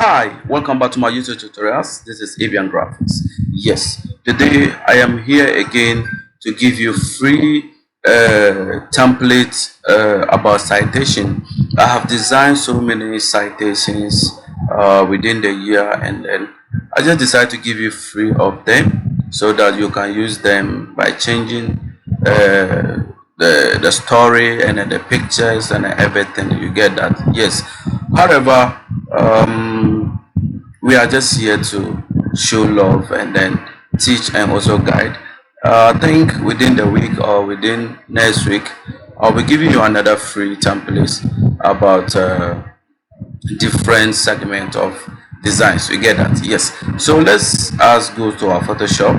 Hi, welcome back to my YouTube tutorials. This is Avian Graphics. Yes, today I am here again to give you free templates about citation. I have designed so many citations within the year, and then I just decided to give you free of them so that you can use them by changing the story and then the pictures and everything. You get that? Yes. However, we are just here to show love and then teach and also guide. I think within the week or within next week, I'll be giving you another free templates about different segment of designs. You get that? Yes. So let's go to our Photoshop.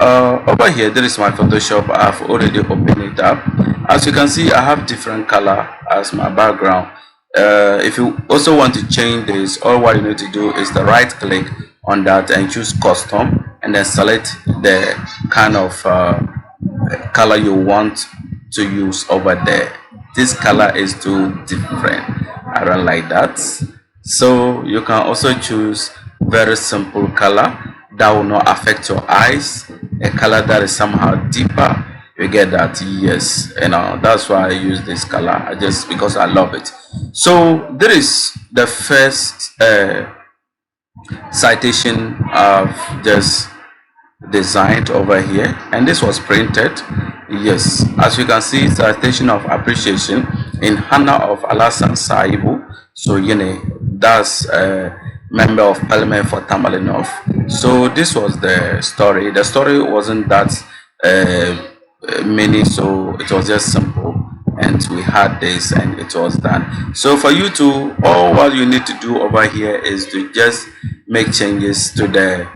Over here, there is my Photoshop. I've already opened it up. As you can see, I have different color as my background. If you also want to change this, all what you need to do is to right click on that and choose custom, and then select the kind of color you want to use over there. This color is too different. I don't like that. So you can also choose very simple color that will not affect your eyes, a color that is somehow deeper. You get that? Yes. That's why I use this color, just because I love it. So there is the first citation I've just designed over here, and this was printed. Yes, as you can see, citation of appreciation in honor of Alassane Saibu. So that's a member of parliament for Tamalinov. So this was the story. The story wasn't that many, so it was just simple, and we had this and it was done. So for you to, all what you need to do over here is to just make changes to the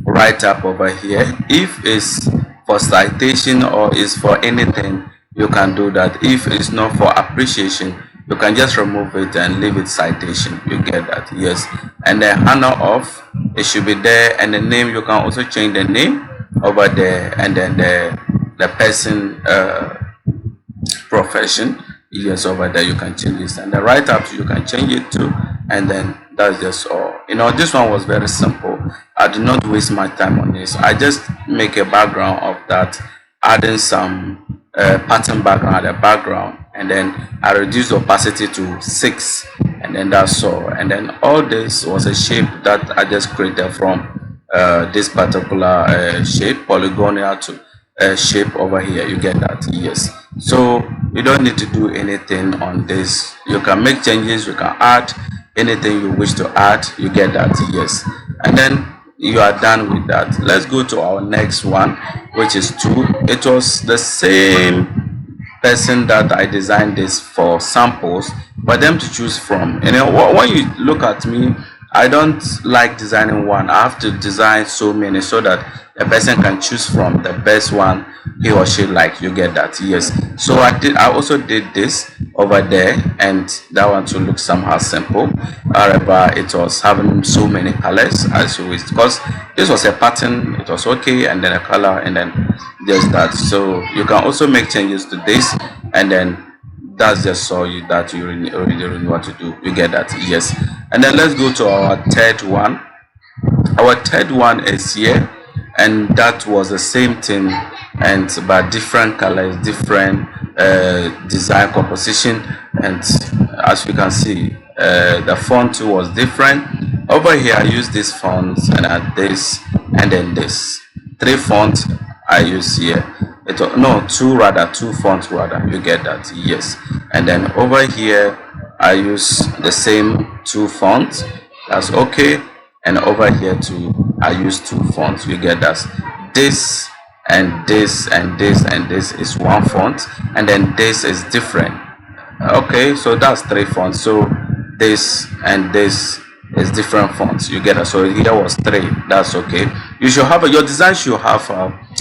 write up over here. If it's for citation or is for anything, you can do that. If it's not for appreciation, you can just remove it and leave it citation. You get that? Yes. And the honor of, it should be there, and the name, you can also change the name over there, and then the person profession, yes, over there you can change this, and the write up you can change it to, and then that's just all. This one was very simple. I did not waste my time on this. I just make a background of that, adding some pattern background at the background, and then I reduce the opacity to 6, and then that's all. And then all this was a shape that I just created from this particular shape, polygonal to shape over here. You get that? Yes. So you don't need to do anything on this. You can make changes, you can add anything you wish to add. You get that? Yes. And then you are done with that. Let's go to our next one, which is 2. It was the same person that I designed this for samples for them to choose from. When you look at me, I don't like designing one. I have to design so many so that a person can choose from the best one he or she like. You get that? Yes. So I also did this over there, and that one to look somehow simple. However, it was having so many colors as you wish, because this was a pattern. It was okay, and then a color, and then just that. So you can also make changes to this, and then that's just so that you already know what to do. You get that? Yes. And then let's go to our third one. Our third one is here, and that was the same thing, and but different colors, different design composition, and as you can see, the font too was different. Over here I use this font, and add this, and then this 3 fonts I use here. Two fonts rather. You get that? Yes. And then over here I use the same 2 fonts. That's okay. And over here too I use 2 fonts. You get that? This and this and this and this is 1 font, and then this is different. Okay, so that's 3 fonts. So this and this is different fonts. You get it? So here was 3. That's okay. You should have your design should have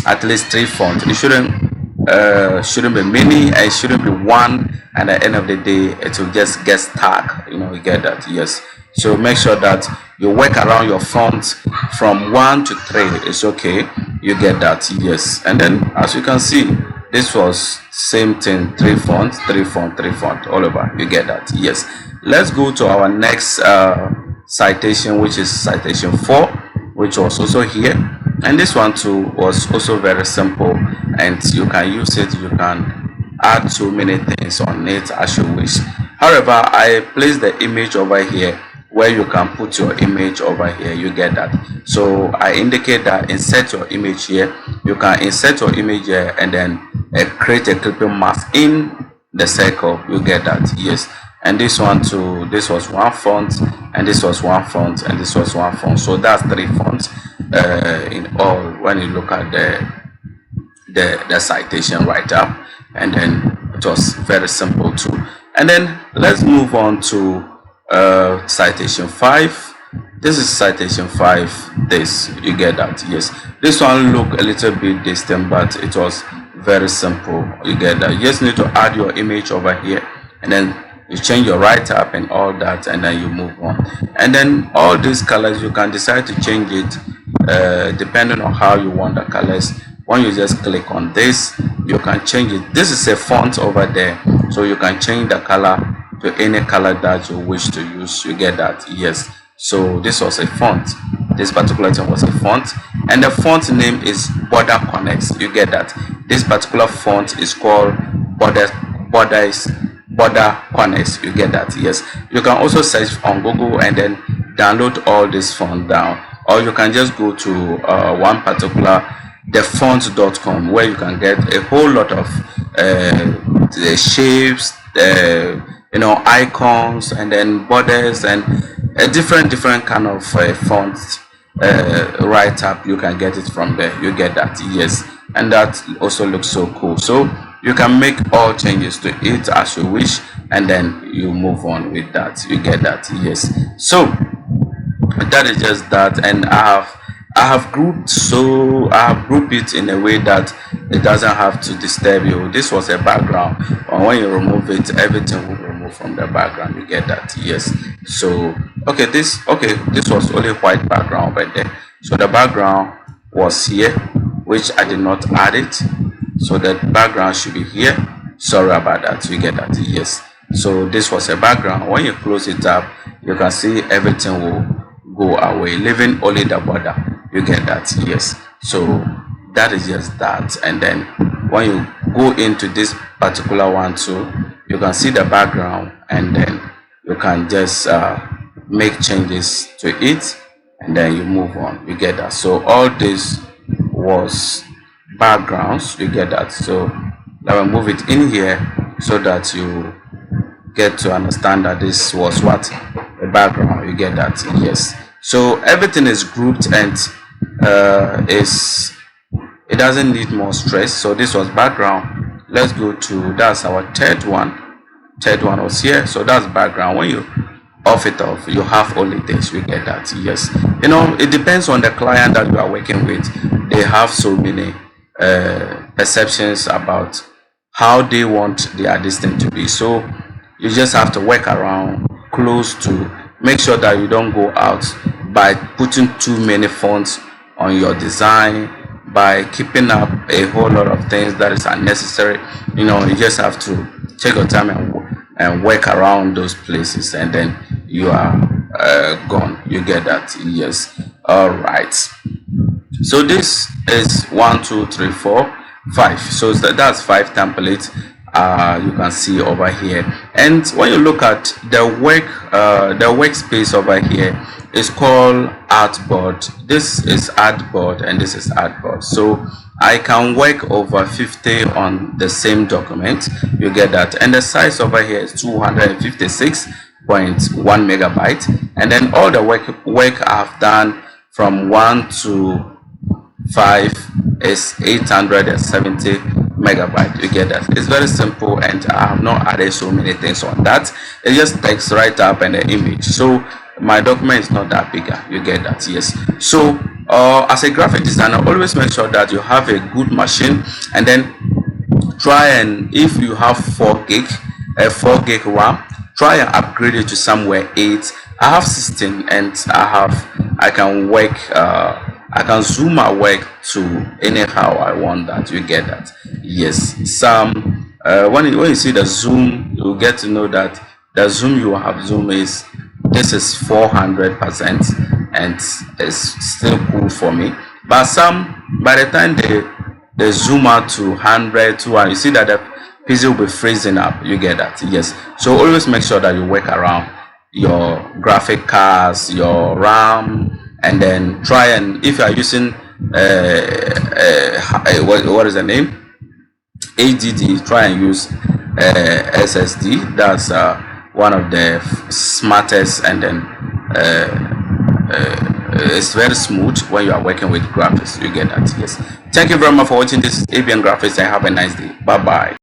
at least 3 fonts. It shouldn't be many, and it shouldn't be one, and at the end of the day it will just get stuck. You get that? Yes. So make sure that you work around your fonts from 1 to 3. It's okay. You get that? Yes. And then as you can see, this was same thing, 3 fonts, 3 font, 3 font all over. You get that? Yes. Let's go to our next Citation, which is citation 4, which was also here. And this one too was also very simple, and you can use it. You can add so many things on it as you wish. However, I place the image over here where you can put your image over here. You get that? So I indicate that insert your image here. You can insert your image here and then create a clipping mask in the circle. You get that? Yes. And this one too, this was one font, and this was one font, and this was one font. So that's 3 fonts in all when you look at the citation right up. And then it was very simple too. And then let's move on to citation 5. This is citation 5. This, you get that? Yes. This one look a little bit distant, but it was very simple. You get that? You just need to add your image over here, and then you change your write-up and all that, and then you move on. And then all these colors, you can decide to change it depending on how you want the colors. When you just click on this, you can change it. This is a font over there, so you can change the color to any color that you wish to use. You get that? Yes. So this was a font. This particular thing was a font, and the font name is Border Connects. You get that? This particular font is called Border Connects. You get that? Yes. You can also search on Google and then download all this font down, or you can just go to one particular thefont.com, where you can get a whole lot of the shapes, icons, and then borders, and a different kind of fonts write up. You can get it from there. You get that? Yes. And that also looks so cool. So you can make all changes to it as you wish, and then you move on with that. You get that? Yes. So that is just that. And I have grouped it in a way that it doesn't have to disturb you. This was a background, and when you remove it, everything will remove from the background. You get that? Yes. So this was only white background right there. So the background was here, which I did not add it. So the background should be here. Sorry about that. You get that? Yes. So this was a background. When you close it up, you can see everything will go away, leaving only the border. You get that? Yes. So that is just that. And then when you go into this particular one too, you can see the background, and then you can just make changes to it, and then you move on. You get that? So all this was backgrounds. You get that? So now I move it in here so that you get to understand that this was what a background. You get that? Yes. So everything is grouped, and it doesn't need more stress. So this was background. Let's go to, that's our third one was here. So that's background. When you off it off, you have only this. You get that? Yes. It depends on the client that you are working with. They have so many perceptions about how they want their distance to be. So you just have to work around close to make sure that you don't go out by putting too many fonts on your design, by keeping up a whole lot of things that is unnecessary. You just have to take your time and work around those places, and then you are gone. You get that? Yes. All right. So this is 1 2 3 4 5. So that's 5 templates you can see over here. And when you look at the workspace over here, is called artboard. This is artboard, and this is artboard. So I can work over 50 on the same document. You get that? And the size over here is 256.1 megabyte. And then all the work I've done from 1 to 5 is 870 megabyte. You get that? It's very simple, and I have not added so many things on that. It just text right up and the image. So my document is not that bigger. You get that? Yes. So as a graphic designer, always make sure that you have a good machine, and then try, and if you have 4 gig RAM, try and upgrade it to somewhere 8. I have 16, and I can work I can zoom my work to anyhow I want that. You get that? Yes. When you see the zoom, you get to know that the zoom you have zoom is this is 400% and it's still cool for me. But some, by the time they zoom out to 100, 200, you see that the PC will be freezing up. You get that? Yes. So always make sure that you work around your graphic cards, your RAM, and then try, and if you are using what is the name, HDD, try and use SSD. That's one of the smartest, and then it's very smooth when you are working with graphics. You get that? Yes. Thank you very much for watching. This is ABN Graphics, and have a nice day. Bye bye.